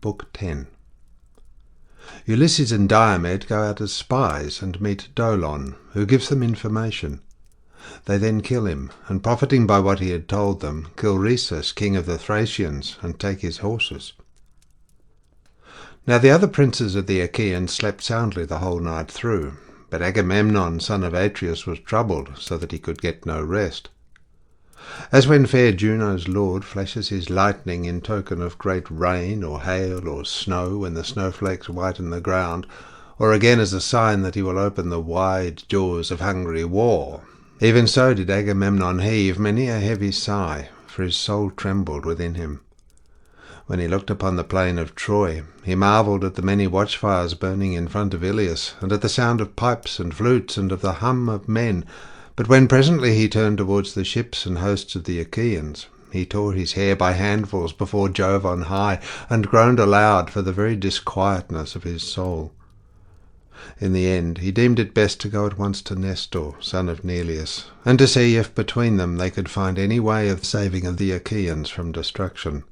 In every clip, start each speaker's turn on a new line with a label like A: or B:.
A: Book 10. Ulysses and Diomed go out as spies and meet Dolon, who gives them information. They then kill him, and profiting by what he had told them, kill Rhesus, king of the Thracians, and take his horses. Now the other princes of the Achaeans slept soundly the whole night through, but Agamemnon, son of Atreus, was troubled, so that he could get no rest. As when fair Juno's lord flashes his lightning in token of great rain, or hail, or snow, when the snowflakes whiten the ground, or again as a sign that he will open the wide jaws of hungry war, even so did Agamemnon heave many a heavy sigh, for his soul trembled within him. When he looked upon the plain of Troy, he marvelled at the many watchfires burning in front of Ilias, and at the sound of pipes and flutes, and of the hum of men. But when presently he turned towards the ships and hosts of the Achaeans, he tore his hair by handfuls before Jove on high, and groaned aloud for the very disquietness of his soul. In the end he deemed it best to go at once to Nestor, son of Neleus, and to see if between them they could find any way of saving of the Achaeans from destruction.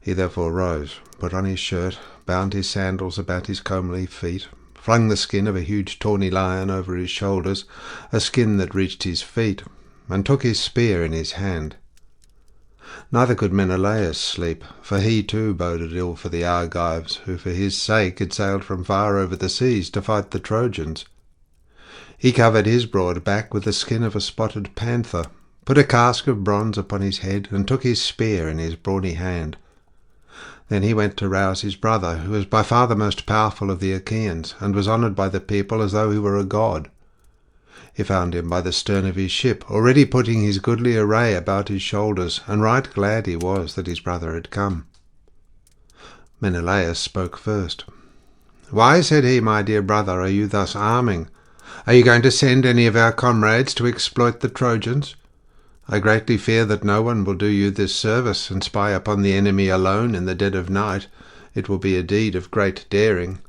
A: He therefore rose, put on his shirt, bound his sandals about his comely feet, flung the skin of a huge tawny lion over his shoulders, a skin that reached his feet, and took his spear in his hand. Neither could Menelaus sleep, for he too boded ill for the Argives, who for his sake had sailed from far over the seas to fight the Trojans. He covered his broad back with the skin of a spotted panther, put a casque of bronze upon his head, and took his spear in his brawny hand. Then he went to rouse his brother, who was by far the most powerful of the Achaeans, and was honoured by the people as though he were a god. He found him by the stern of his ship, already putting his goodly array about his shoulders, and right glad he was that his brother had come. Menelaus spoke first. "Why," said he, "my dear brother, are you thus arming? Are you going to send any of our comrades to exploit the Trojans? I greatly fear that no one will do you this service, and spy upon the enemy alone in the dead of night. It will be a deed of great daring."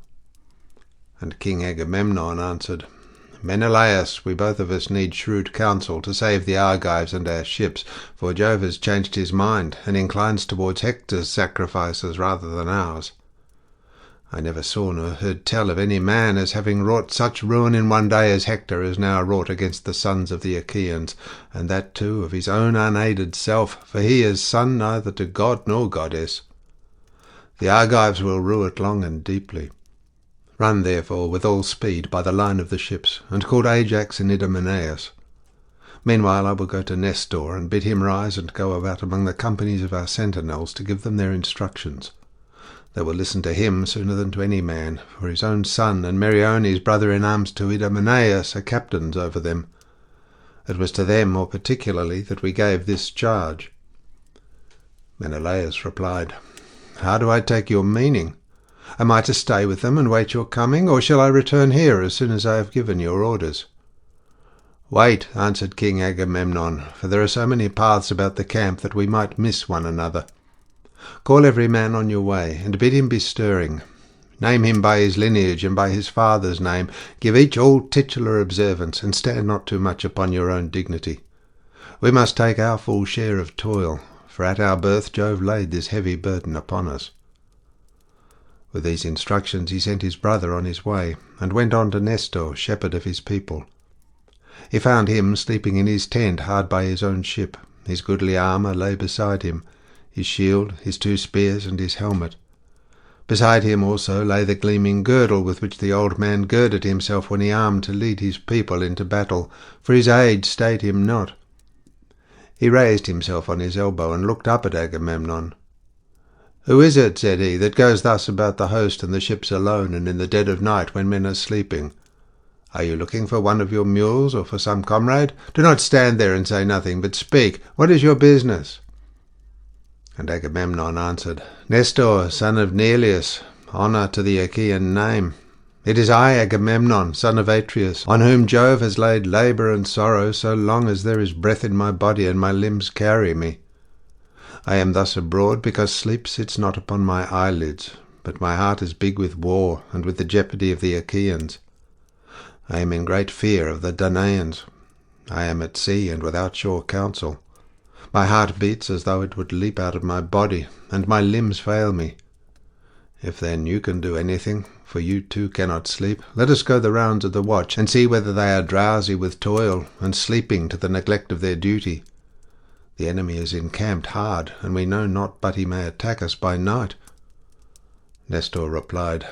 A: And King Agamemnon answered, "Menelaus, we both of us need shrewd counsel to save the Argives and our ships, for Jove has changed his mind, and inclines towards Hector's sacrifices rather than ours. I never saw nor heard tell of any man as having wrought such ruin in one day as Hector has now wrought against the sons of the Achaeans, and that too of his own unaided self, for he is son neither to god nor goddess. The Argives will rue it long and deeply. Run therefore with all speed by the line of the ships, and call Ajax and Idomeneus. Meanwhile I will go to Nestor, and bid him rise and go about among the companies of our sentinels to give them their instructions. They will listen to him sooner than to any man, for his own son and Meriones, brother-in-arms to Idomeneus, are captains over them. It was to them more particularly that we gave this charge." Menelaus replied, "How do I take your meaning? Am I to stay with them and wait your coming, or shall I return here as soon as I have given your orders?" "Wait," answered King Agamemnon, "for there are so many paths about the camp that we might miss one another. Call every man on your way, and bid him be stirring. Name him by his lineage and by his father's name. Give each all titular observance, and stand not too much upon your own dignity. We must take our full share of toil, for at our birth Jove laid this heavy burden upon us." With these instructions he sent his brother on his way, and went on to Nestor, shepherd of his people. He found him sleeping in his tent hard by his own ship. His goodly armour lay beside him, his shield, his 2 spears, and his helmet. Beside him also lay the gleaming girdle with which the old man girded himself when he armed to lead his people into battle, for his age stayed him not. He raised himself on his elbow and looked up at Agamemnon. "Who is it," said he, "that goes thus about the host and the ships alone, and in the dead of night when men are sleeping? Are you looking for one of your mules, or for some comrade? Do not stand there and say nothing, but speak. What is your business?" And Agamemnon answered, "Nestor, son of Neleus, honour to the Achaean name. It is I, Agamemnon, son of Atreus, on whom Jove has laid labour and sorrow so long as there is breath in my body and my limbs carry me. I am thus abroad because sleep sits not upon my eyelids, but my heart is big with war and with the jeopardy of the Achaeans. I am in great fear of the Danaans. I am at sea and without sure counsel. My heart beats as though it would leap out of my body, and my limbs fail me. If then you can do anything, for you too cannot sleep, let us go the rounds of the watch, and see whether they are drowsy with toil, and sleeping to the neglect of their duty. The enemy is encamped hard, and we know not but he may attack us by night." Nestor replied,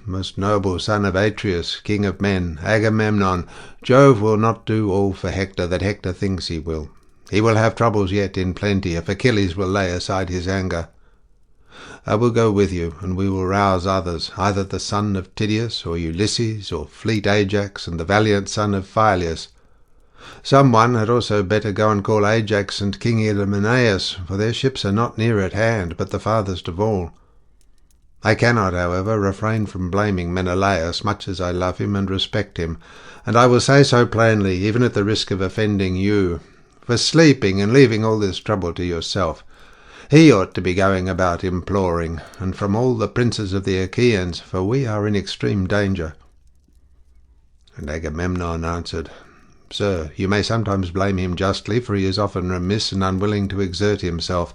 A: "Most noble son of Atreus, king of men, Agamemnon, Jove will not do all for Hector that Hector thinks he will. He will have troubles yet in plenty, if Achilles will lay aside his anger. I will go with you, and we will rouse others, either the son of Tydeus, or Ulysses, or fleet Ajax, and the valiant son of Phyleus. Some one had also better go and call Ajax and King Idomeneus, for their ships are not near at hand, but the farthest of all. I cannot, however, refrain from blaming Menelaus, much as I love him and respect him, and I will say so plainly, even at the risk of offending you, for sleeping and leaving all this trouble to yourself. He ought to be going about imploring, and from all the princes of the Achaeans, for we are in extreme danger." And Agamemnon answered, "Sir, you may sometimes blame him justly, for he is often remiss and unwilling to exert himself,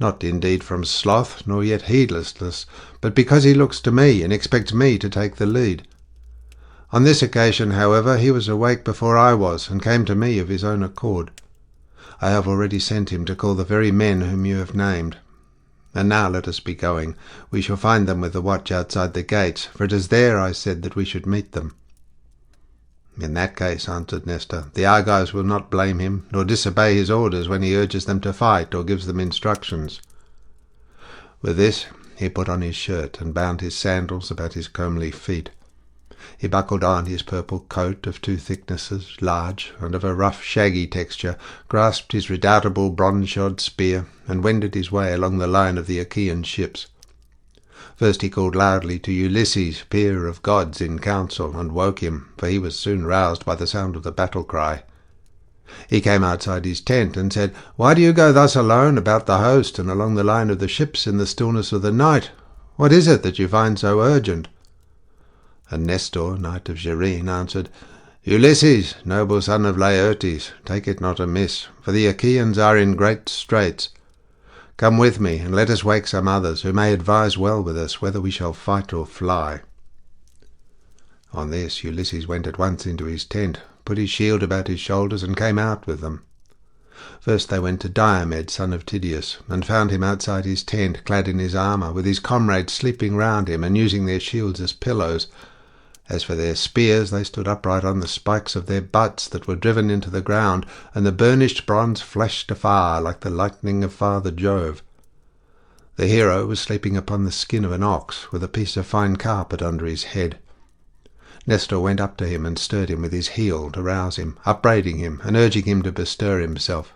A: not indeed from sloth, nor yet heedlessness, but because he looks to me, and expects me to take the lead. On this occasion, however, he was awake before I was, and came to me of his own accord. I have already sent him to call the very men whom you have named. And now let us be going. We shall find them with the watch outside the gates, for it is there I said that we should meet them." "In that case," answered Nestor, "the Argives will not blame him, nor disobey his orders when he urges them to fight or gives them instructions." With this he put on his shirt and bound his sandals about his comely feet. He buckled on his purple coat of 2 thicknesses, large, and of a rough shaggy texture, grasped his redoubtable bronze-shod spear, and wended his way along the line of the Achaean ships. First he called loudly to Ulysses, peer of gods in council, and woke him, for he was soon roused by the sound of the battle-cry. He came outside his tent and said, "Why do you go thus alone about the host and along the line of the ships in the stillness of the night? What is it that you find so urgent?" And Nestor, knight of Gerene, answered, "Ulysses, noble son of Laertes, take it not amiss, for the Achaeans are in great straits. Come with me, and let us wake some others, who may advise well with us whether we shall fight or fly." On this Ulysses went at once into his tent, put his shield about his shoulders, and came out with them. First they went to Diomed, son of Tydeus, and found him outside his tent, clad in his armour, with his comrades sleeping round him, and using their shields as pillows. As for their spears, they stood upright on the spikes of their butts that were driven into the ground, and the burnished bronze flashed afar like the lightning of Father Jove. The hero was sleeping upon the skin of an ox, with a piece of fine carpet under his head. Nestor went up to him and stirred him with his heel to rouse him, upbraiding him, and urging him to bestir himself.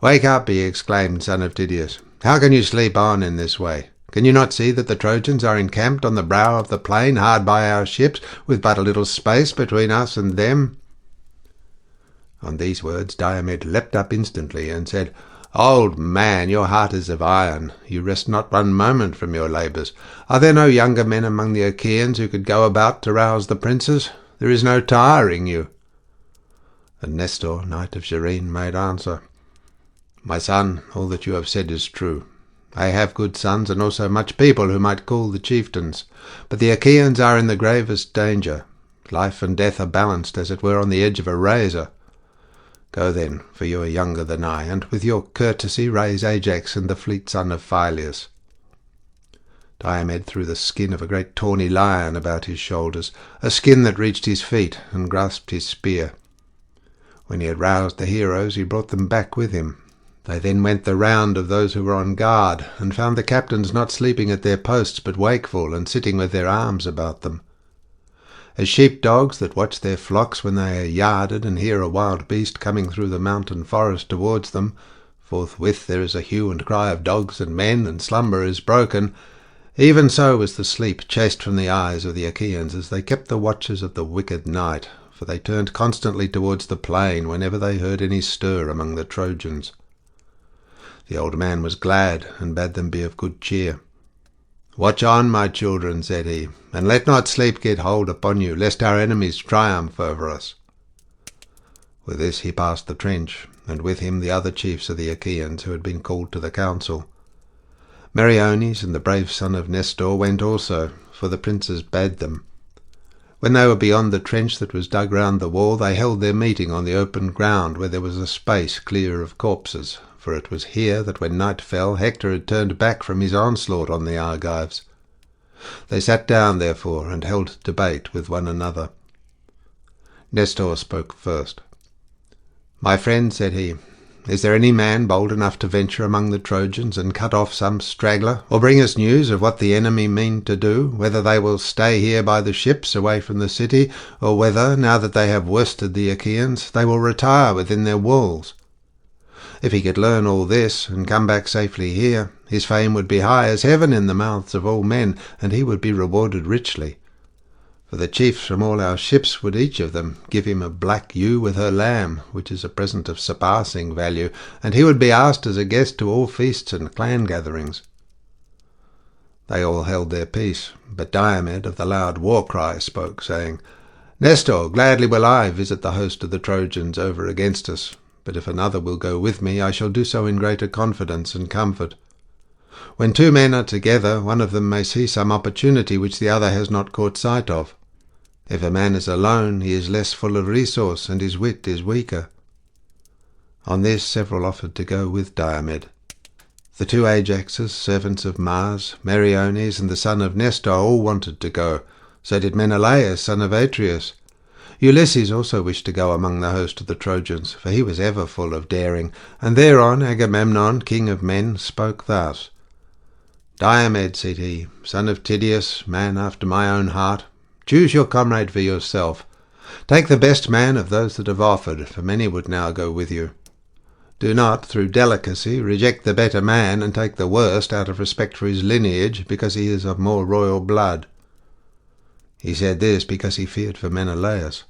A: "Wake up," he exclaimed, "son of Tydeus. How can you sleep on in this way? Can you not see that the Trojans are encamped on the brow of the plain, hard by our ships, with but a little space between us and them?" On these words Diomed leapt up instantly, and said, "Old man, your heart is of iron. You rest not one moment from your labours. Are there no younger men among the Achaeans who could go about to rouse the princes? There is no tiring you." And Nestor, knight of Gerene, made answer, "My son, all that you have said is true. I have good sons, and also much people who might call the chieftains. But the Achaeans are in the gravest danger. Life and death are balanced, as it were, on the edge of a razor. Go then, for you are younger than I, and with your courtesy raise Ajax and the fleet son of Phyleus." Diomed threw the skin of a great tawny lion about his shoulders, a skin that reached his feet, and grasped his spear. When he had roused the heroes, he brought them back with him. They then went the round of those who were on guard, and found the captains not sleeping at their posts, but wakeful, and sitting with their arms about them. As sheep-dogs that watch their flocks when they are yarded, and hear a wild beast coming through the mountain forest towards them, forthwith there is a hue and cry of dogs and men, and slumber is broken, even so was the sleep chased from the eyes of the Achaeans, as they kept the watches of the wicked night, for they turned constantly towards the plain whenever they heard any stir among the Trojans. The old man was glad, and bade them be of good cheer. "Watch on, my children," said he, "and let not sleep get hold upon you, lest our enemies triumph over us." With this he passed the trench, and with him the other chiefs of the Achaeans who had been called to the council. Meriones and the brave son of Nestor went also, for the princes bade them. When they were beyond the trench that was dug round the wall, they held their meeting on the open ground, where there was a space clear of corpses, for it was here that when night fell Hector had turned back from his onslaught on the Argives. They sat down, therefore, and held debate with one another. Nestor spoke first. "My friend," said he, "is there any man bold enough to venture among the Trojans and cut off some straggler, or bring us news of what the enemy mean to do, whether they will stay here by the ships away from the city, or whether, now that they have worsted the Achaeans, they will retire within their walls? If he could learn all this, and come back safely here, his fame would be high as heaven in the mouths of all men, and he would be rewarded richly. For the chiefs from all our ships would each of them give him a black ewe with her lamb, which is a present of surpassing value, and he would be asked as a guest to all feasts and clan gatherings." They all held their peace, but Diomed of the loud war-cry spoke, saying, "Nestor, gladly will I visit the host of the Trojans over against us, but if another will go with me, I shall do so in greater confidence and comfort. When two men are together, one of them may see some opportunity which the other has not caught sight of. If a man is alone, he is less full of resource, and his wit is weaker." On this several offered to go with Diomed. The two Ajaxes, servants of Mars, Meriones and the son of Nestor, all wanted to go. So did Menelaus, son of Atreus. Ulysses also wished to go among the host of the Trojans, for he was ever full of daring, and thereon Agamemnon, king of men, spoke thus. "Diomed," said he, "son of Tydeus, man after my own heart, choose your comrade for yourself. Take the best man of those that have offered, for many would now go with you. Do not, through delicacy, reject the better man, and take the worst out of respect for his lineage, because he is of more royal blood." He said this because he feared for Menelaus.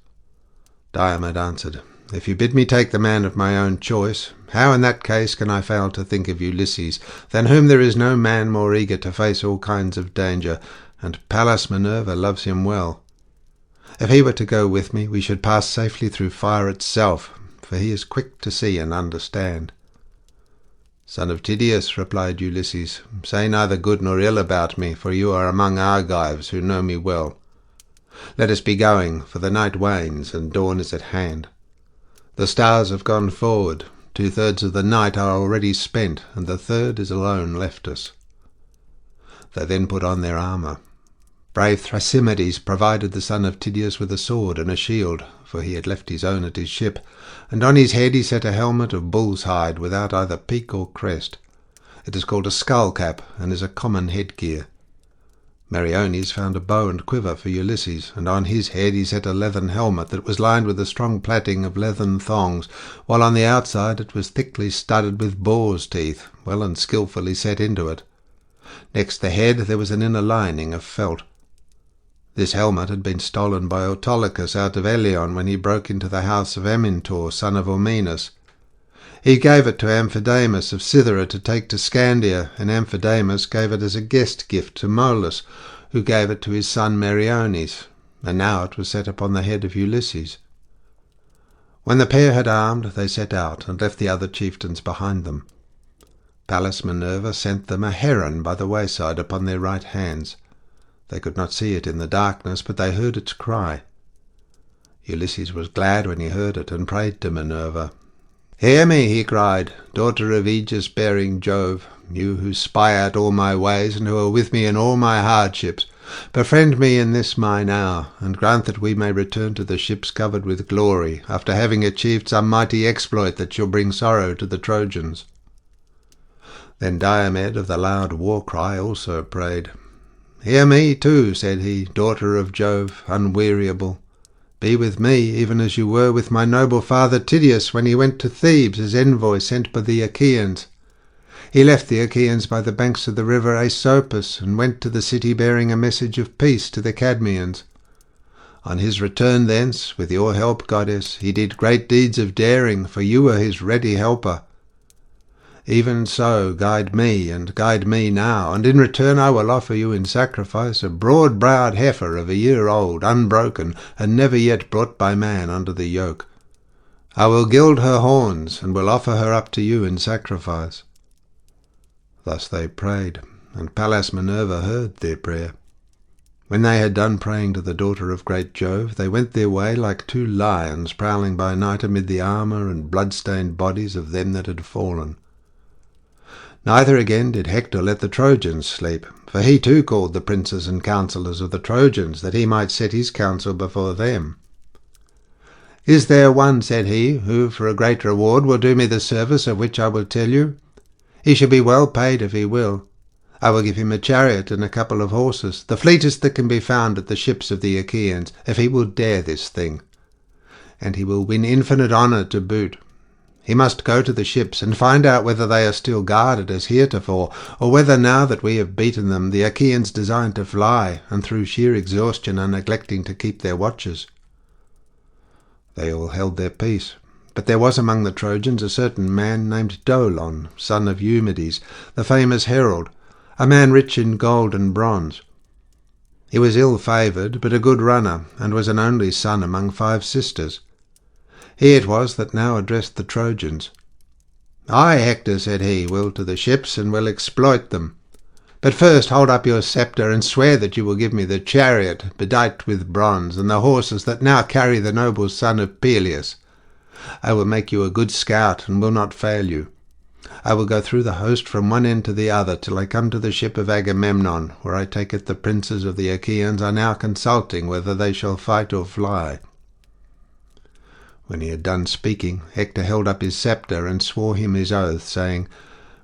A: Diomed answered, "If you bid me take the man of my own choice, how in that case can I fail to think of Ulysses, than whom there is no man more eager to face all kinds of danger, and Pallas Minerva loves him well. If he were to go with me, we should pass safely through fire itself, for he is quick to see and understand." "Son of Tydeus," replied Ulysses, "say neither good nor ill about me, for you are among Argives who know me well. Let us be going, for the night wanes and dawn is at hand. The stars have gone forward, 2/3 of the night are already spent, and the third is alone left us." They then put on their armour. Brave Thrasymedes provided the son of Tydeus with a sword and a shield, for he had left his own at his ship, and on his head he set a helmet of bull's hide without either peak or crest. It is called a skull cap, and is a common headgear. Meriones found a bow and quiver for Ulysses, and on his head he set a leathern helmet that was lined with a strong plaiting of leathern thongs, while on the outside it was thickly studded with boar's teeth, well and skilfully set into it. Next the head there was an inner lining of felt. This helmet had been stolen by Autolycus out of Eleon when he broke into the house of Amyntor, son of Ormenus. He gave it to Amphidamas of Cythera to take to Scandia, and Amphidamas gave it as a guest gift to Molus, who gave it to his son Meriones, and now it was set upon the head of Ulysses. When the pair had armed, they set out, and left the other chieftains behind them. Pallas Minerva sent them a heron by the wayside upon their right hands. They could not see it in the darkness, but they heard its cry. Ulysses was glad when he heard it, and prayed to Minerva. "Hear me," he cried, "daughter of aegis-bearing Jove, you who spy out all my ways, and who are with me in all my hardships. Befriend me in this mine hour, and grant that we may return to the ships covered with glory, after having achieved some mighty exploit that shall bring sorrow to the Trojans." Then Diomed of the loud war-cry also prayed. "Hear me too," said he, "daughter of Jove, unweariable. Be with me, even as you were with my noble father Tydeus when he went to Thebes as envoy sent by the Achaeans. He left the Achaeans by the banks of the river Aesopus, and went to the city bearing a message of peace to the Cadmeans. On his return thence, with your help, goddess, he did great deeds of daring, for you were his ready helper. Even so, guide me now, and in return I will offer you in sacrifice a broad-browed heifer of a year old, unbroken, and never yet brought by man under the yoke. I will gild her horns, and will offer her up to you in sacrifice." Thus they prayed, and Pallas Minerva heard their prayer. When they had done praying to the daughter of great Jove, they went their way like two lions prowling by night amid the armour and blood-stained bodies of them that had fallen. Neither again did Hector let the Trojans sleep, for he too called the princes and counsellors of the Trojans, that he might set his counsel before them. "Is there one," said he, "who for a great reward will do me the service of which I will tell you? He shall be well paid if he will. I will give him a chariot and a couple of horses, the fleetest that can be found at the ships of the Achaeans, if he will dare this thing. And he will win infinite honour to boot. He must go to the ships and find out whether they are still guarded as heretofore, or whether now that we have beaten them, the Achaeans design to fly, and through sheer exhaustion are neglecting to keep their watches." They all held their peace. But there was among the Trojans a certain man named Dolon, son of Eumedes, the famous herald, a man rich in gold and bronze. He was ill-favoured, but a good runner, and was an only son among 5 sisters. He it was that now addressed the Trojans. "I, Hector," said he, "will to the ships, and will exploit them. But first hold up your sceptre, and swear that you will give me the chariot, bedight with bronze, and the horses that now carry the noble son of Peleus. I will make you a good scout, and will not fail you. I will go through the host from one end to the other, till I come to the ship of Agamemnon, where I take it the princes of the Achaeans are now consulting whether they shall fight or fly." When he had done speaking, Hector held up his sceptre and swore him his oath, saying,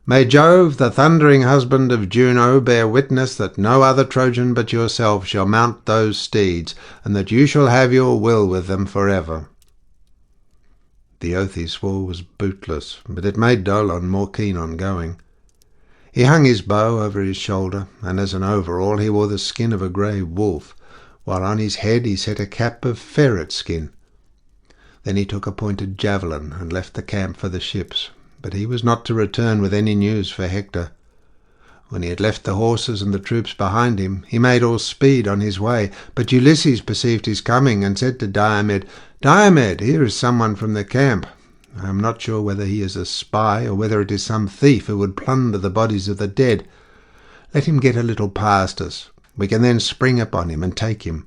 A: "May Jove, the thundering husband of Juno, bear witness that no other Trojan but yourself shall mount those steeds, and that you shall have your will with them forever." The oath he swore was bootless, but it made Dolon more keen on going. He hung his bow over his shoulder, and as an overall he wore the skin of a grey wolf, while on his head he set a cap of ferret skin. Then he took a pointed javelin and left the camp for the ships, but he was not to return with any news for Hector. When he had left the horses and the troops behind him, he made all speed on his way, but Ulysses perceived his coming and said to Diomed, "Diomed, here is someone from the camp. I am not sure whether he is a spy, or whether it is some thief who would plunder the bodies of the dead. Let him get a little past us. We can then spring upon him and take him.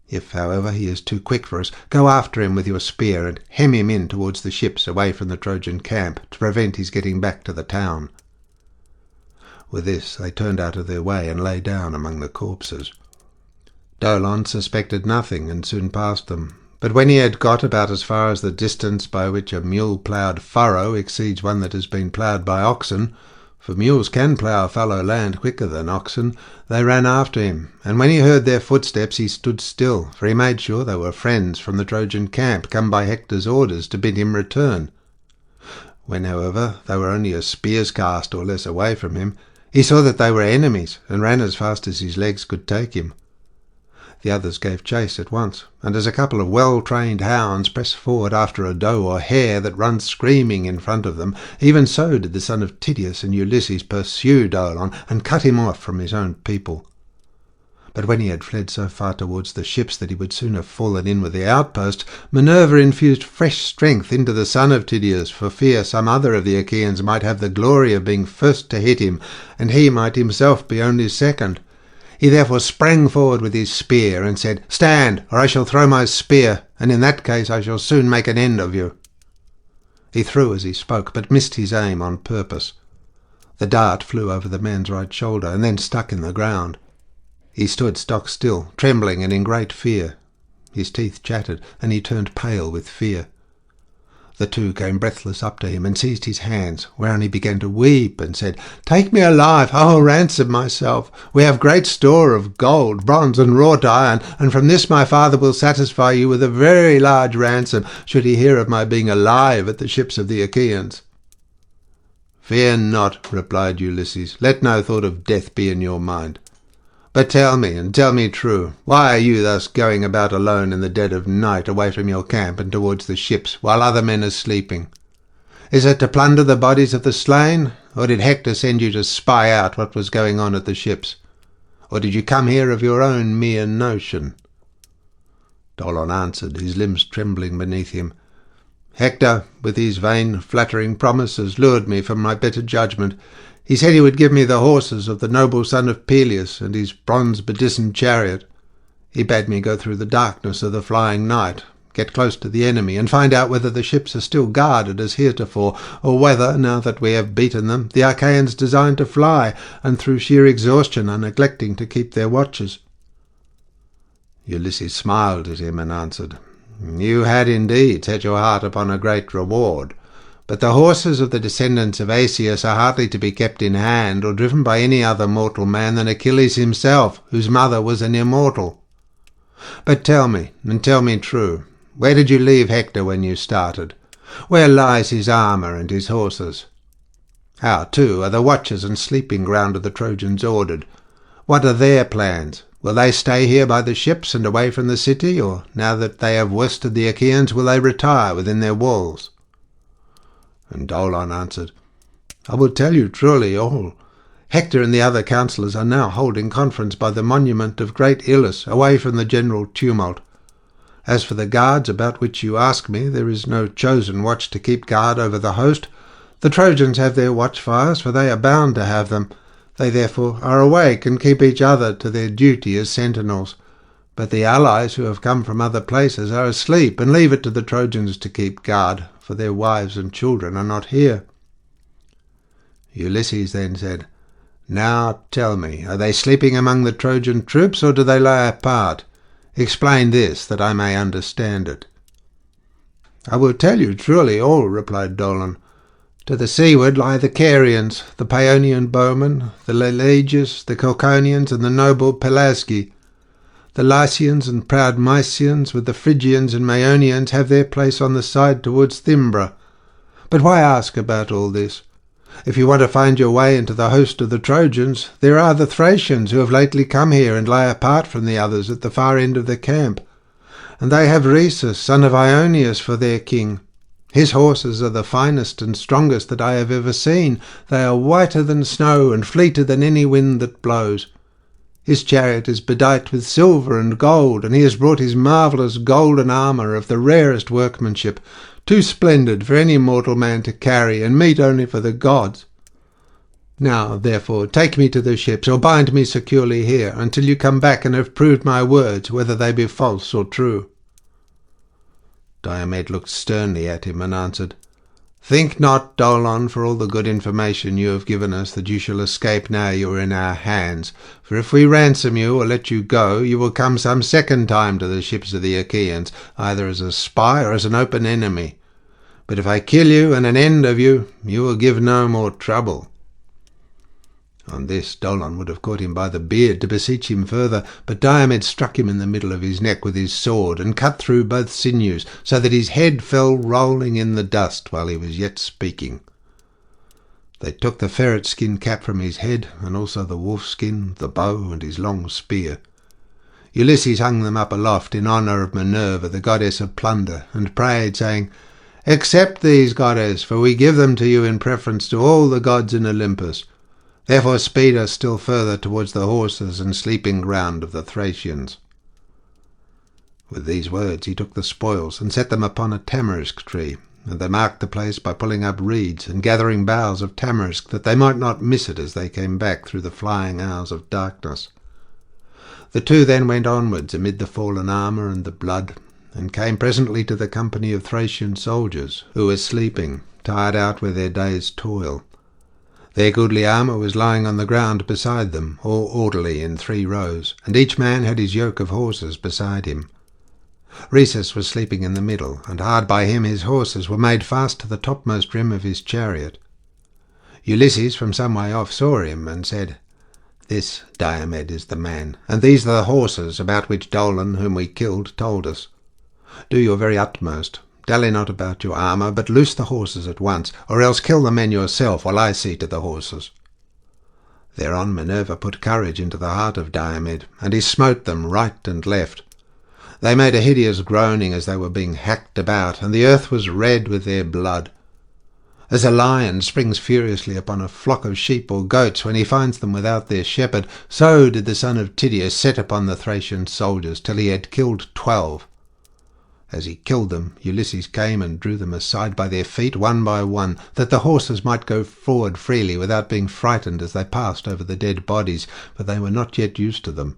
A: If, however, he is too quick for us, go after him with your spear, and hem him in towards the ships away from the Trojan camp, to prevent his getting back to the town." With this they turned out of their way and lay down among the corpses. Dolon suspected nothing, and soon passed them. But when he had got about as far as the distance by which a mule-ploughed furrow exceeds one that has been ploughed by oxen, for mules can plough fallow land quicker than oxen, they ran after him, and when he heard their footsteps he stood still, for he made sure they were friends from the Trojan camp, come by Hector's orders to bid him return. When, however, they were only a spear's cast or less away from him, he saw that they were enemies, and ran as fast as his legs could take him. The others gave chase at once, and as a couple of well-trained hounds press forward after a doe or hare that runs screaming in front of them, even so did the son of Tydeus and Ulysses pursue Dolon, and cut him off from his own people. But when he had fled so far towards the ships that he would soon have fallen in with the outpost, Minerva infused fresh strength into the son of Tydeus, for fear some other of the Achaeans might have the glory of being first to hit him, and he might himself be only second. He therefore sprang forward with his spear, and said, "Stand, or I shall throw my spear, and in that case I shall soon make an end of you." He threw as he spoke, but missed his aim on purpose. The dart flew over the man's right shoulder, and then stuck in the ground. He stood stock still, trembling and in great fear. His teeth chattered, and he turned pale with fear. The two came breathless up to him, and seized his hands, whereon he began to weep, and said, "Take me alive, I will ransom myself. We have great store of gold, bronze, and wrought iron, and from this my father will satisfy you with a very large ransom, should he hear of my being alive at the ships of the Achaeans." "Fear not," replied Ulysses. "Let no thought of death be in your mind. But tell me, and tell me true, why are you thus going about alone in the dead of night, away from your camp and towards the ships, while other men are sleeping? Is it to plunder the bodies of the slain, or did Hector send you to spy out what was going on at the ships? Or did you come here of your own mere notion?" Dolon answered, his limbs trembling beneath him, Hector, with his vain, flattering promises, lured me from my better judgment. He said he would give me the horses of the noble son of Peleus and his bronze-bedizened chariot. He bade me go through the darkness of the flying night, get close to the enemy, and find out whether the ships are still guarded as heretofore, or whether, now that we have beaten them, the Achaeans design to fly, and through sheer exhaustion are neglecting to keep their watches. Ulysses smiled at him and answered, You had indeed set your heart upon a great reward, but the horses of the descendants of Asius are hardly to be kept in hand or driven by any other mortal man than Achilles himself, whose mother was an immortal. But tell me, and tell me true, where did you leave Hector when you started? Where lies his armour and his horses? How, too, are the watches and sleeping ground of the Trojans ordered? What are their plans? Will they stay here by the ships and away from the city, or, now that they have worsted the Achaeans, will they retire within their walls? And Dolon answered, I will tell you truly all. Hector and the other counsellors are now holding conference by the monument of great Ilus, away from the general tumult. As for the guards about which you ask me, there is no chosen watch to keep guard over the host. The Trojans have their watchfires, for they are bound to have them. They therefore are awake and keep each other to their duty as sentinels. But the allies who have come from other places are asleep, and leave it to the Trojans to keep guard, for their wives and children are not here. Ulysses then said, Now tell me, are they sleeping among the Trojan troops, or do they lie apart? Explain this, that I may understand it. I will tell you truly all, replied Dolon. To the seaward lie the Carians, the Paeonian bowmen, the Leleges, the Cauconians, and the noble Pelasgi. The Lycians and proud Mysians, with the Phrygians and Maeonians, have their place on the side towards Thymbra. But why ask about all this? If you want to find your way into the host of the Trojans, there are the Thracians who have lately come here and lie apart from the others at the far end of the camp. And they have Rhesus, son of Ionius, for their king. His horses are the finest and strongest that I have ever seen. They are whiter than snow and fleeter than any wind that blows. His chariot is bedight with silver and gold, and he has brought his marvellous golden armour of the rarest workmanship, too splendid for any mortal man to carry, and meet only for the gods. Now, therefore, take me to the ships, or bind me securely here, until you come back and have proved my words, whether they be false or true. Diomed looked sternly at him and answered, Think not, Dolon, for all the good information you have given us, that you shall escape now you are in our hands. For if we ransom you or let you go, you will come some second time to the ships of the Achaeans, either as a spy or as an open enemy. But if I kill you and an end of you, you will give no more trouble. On this Dolon would have caught him by the beard to beseech him further, but Diomed struck him in the middle of his neck with his sword, and cut through both sinews, so that his head fell rolling in the dust while he was yet speaking. They took the ferret skin cap from his head, and also the wolf skin, the bow, and his long spear. Ulysses hung them up aloft in honour of Minerva, the goddess of plunder, and prayed, saying, Accept these, goddess, for we give them to you in preference to all the gods in Olympus. Therefore speed us still further towards the horses and sleeping ground of the Thracians. With these words he took the spoils and set them upon a tamarisk tree, and they marked the place by pulling up reeds and gathering boughs of tamarisk, that they might not miss it as they came back through the flying hours of darkness. The two then went onwards amid the fallen armour and the blood, and came presently to the company of Thracian soldiers, who were sleeping, tired out with their day's toil. Their goodly armour was lying on the ground beside them, all orderly in 3 rows, and each man had his yoke of horses beside him. Rhesus was sleeping in the middle, and hard by him his horses were made fast to the topmost rim of his chariot. Ulysses from some way off saw him, and said, This, Diomed, is the man, and these are the horses about which Dolon, whom we killed, told us. Do your very utmost. Dally not about your armour, but loose the horses at once, or else kill the men yourself while I see to the horses. Thereon Minerva put courage into the heart of Diomed, and he smote them right and left. They made a hideous groaning as they were being hacked about, and the earth was red with their blood. As a lion springs furiously upon a flock of sheep or goats when he finds them without their shepherd, so did the son of Tydeus set upon the Thracian soldiers till he had killed 12. As he killed them, Ulysses came and drew them aside by their feet one by one, that the horses might go forward freely without being frightened as they passed over the dead bodies, for they were not yet used to them.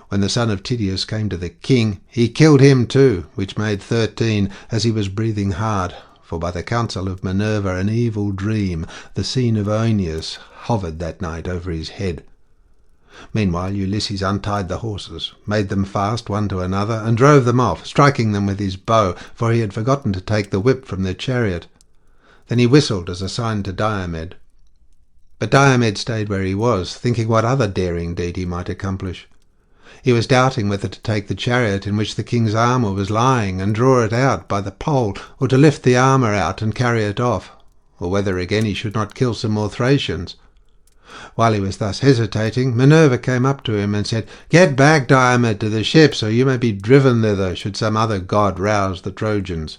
A: When the son of Tydeus came to the king, he killed him too, which made 13, as he was breathing hard, for by the counsel of Minerva an evil dream, the scene of Oeneus, hovered that night over his head. Meanwhile Ulysses untied the horses, made them fast one to another, and drove them off, striking them with his bow, for he had forgotten to take the whip from their chariot. Then he whistled as a sign to Diomed. But Diomed stayed where he was, thinking what other daring deed he might accomplish. He was doubting whether to take the chariot in which the king's armour was lying and draw it out by the pole, or to lift the armour out and carry it off, or whether again he should not kill some more Thracians. While he was thus hesitating, Minerva came up to him and said, "Get back, Diomed, to the ships, or you may be driven thither should some other god rouse the Trojans."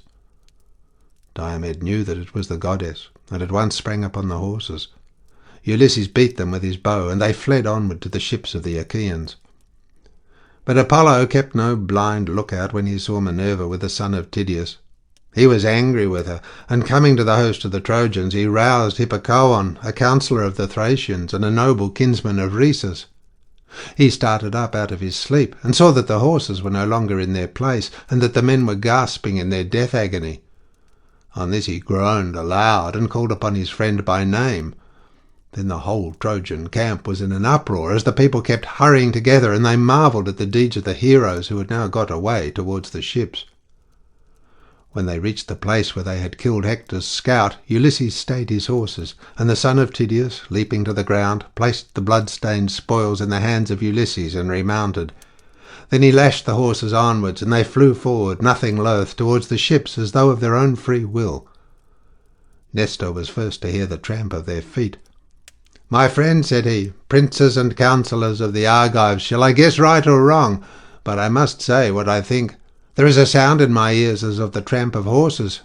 A: Diomed knew that it was the goddess, and at once sprang upon the horses. Ulysses beat them with his bow, and they fled onward to the ships of the Achaeans. But Apollo kept no blind lookout when he saw Minerva with the son of Tydeus. He was angry with her, and coming to the host of the Trojans, he roused Hippocoon, a counsellor of the Thracians and a noble kinsman of Rhesus. He started up out of his sleep, and saw that the horses were no longer in their place, and that the men were gasping in their death agony. On this he groaned aloud, and called upon his friend by name. Then the whole Trojan camp was in an uproar, as the people kept hurrying together, and they marvelled at the deeds of the heroes who had now got away towards the ships. When they reached the place where they had killed Hector's scout, Ulysses stayed his horses, and the son of Tydeus, leaping to the ground, placed the blood-stained spoils in the hands of Ulysses and remounted. Then he lashed the horses onwards, and they flew forward, nothing loath, towards the ships as though of their own free will. Nestor was first to hear the tramp of their feet. "My friend," said he, "princes and counsellors of the Argives, shall I guess right or wrong? But I must say what I think. There is a sound in my ears as of the tramp of horses.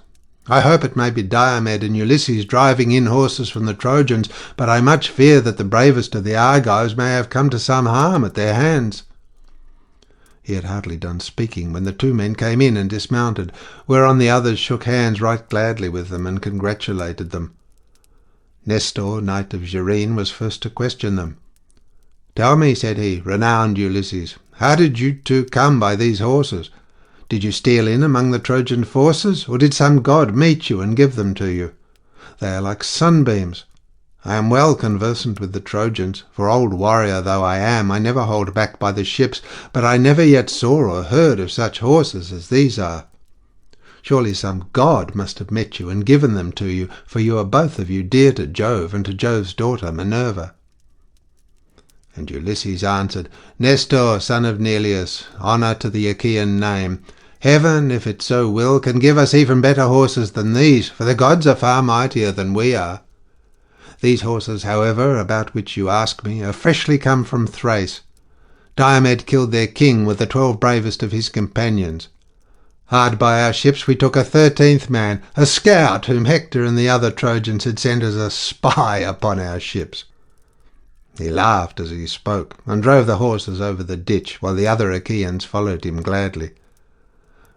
A: I hope it may be Diomed and Ulysses driving in horses from the Trojans, but I much fear that the bravest of the Argives may have come to some harm at their hands." He had hardly done speaking when the two men came in and dismounted, whereon the others shook hands right gladly with them and congratulated them. Nestor, knight of Gerene, was first to question them. "Tell me," said he, "renowned Ulysses, how did you two come by these horses? Did you steal in among the Trojan forces, or did some god meet you and give them to you? They are like sunbeams. I am well conversant with the Trojans, for old warrior though I am, I never hold back by the ships, but I never yet saw or heard of such horses as these are. Surely some god must have met you and given them to you, for you are both of you dear to Jove and to Jove's daughter Minerva." And Ulysses answered, "Nestor, son of Neleus, honour to the Achaean name. Heaven, if it so will, can give us even better horses than these, for the gods are far mightier than we are. These horses, however, about which you ask me, are freshly come from Thrace. Diomed killed their king with the 12 bravest of his companions. Hard by our ships we took a 13th man, a scout whom Hector and the other Trojans had sent as a spy upon our ships." He laughed as he spoke, and drove the horses over the ditch, while the other Achaeans followed him gladly.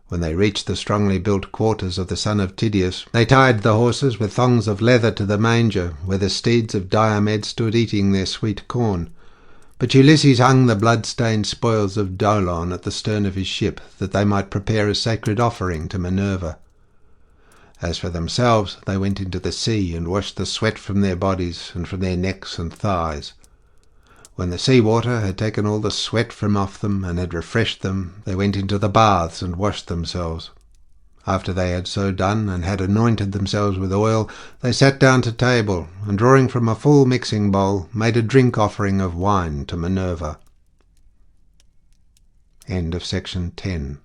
A: When they reached the strongly built quarters of the son of Tydeus, they tied the horses with thongs of leather to the manger, where the steeds of Diomed stood eating their sweet corn. But Ulysses hung the blood-stained spoils of Dolon at the stern of his ship, that they might prepare a sacred offering to Minerva. As for themselves, they went into the sea and washed the sweat from their bodies and from their necks and thighs. When the sea water had taken all the sweat from off them and had refreshed them, they went into the baths and washed themselves. After they had so done and had anointed themselves with oil, they sat down to table, and drawing from a full mixing bowl, made a drink offering of wine to Minerva. End of section 10.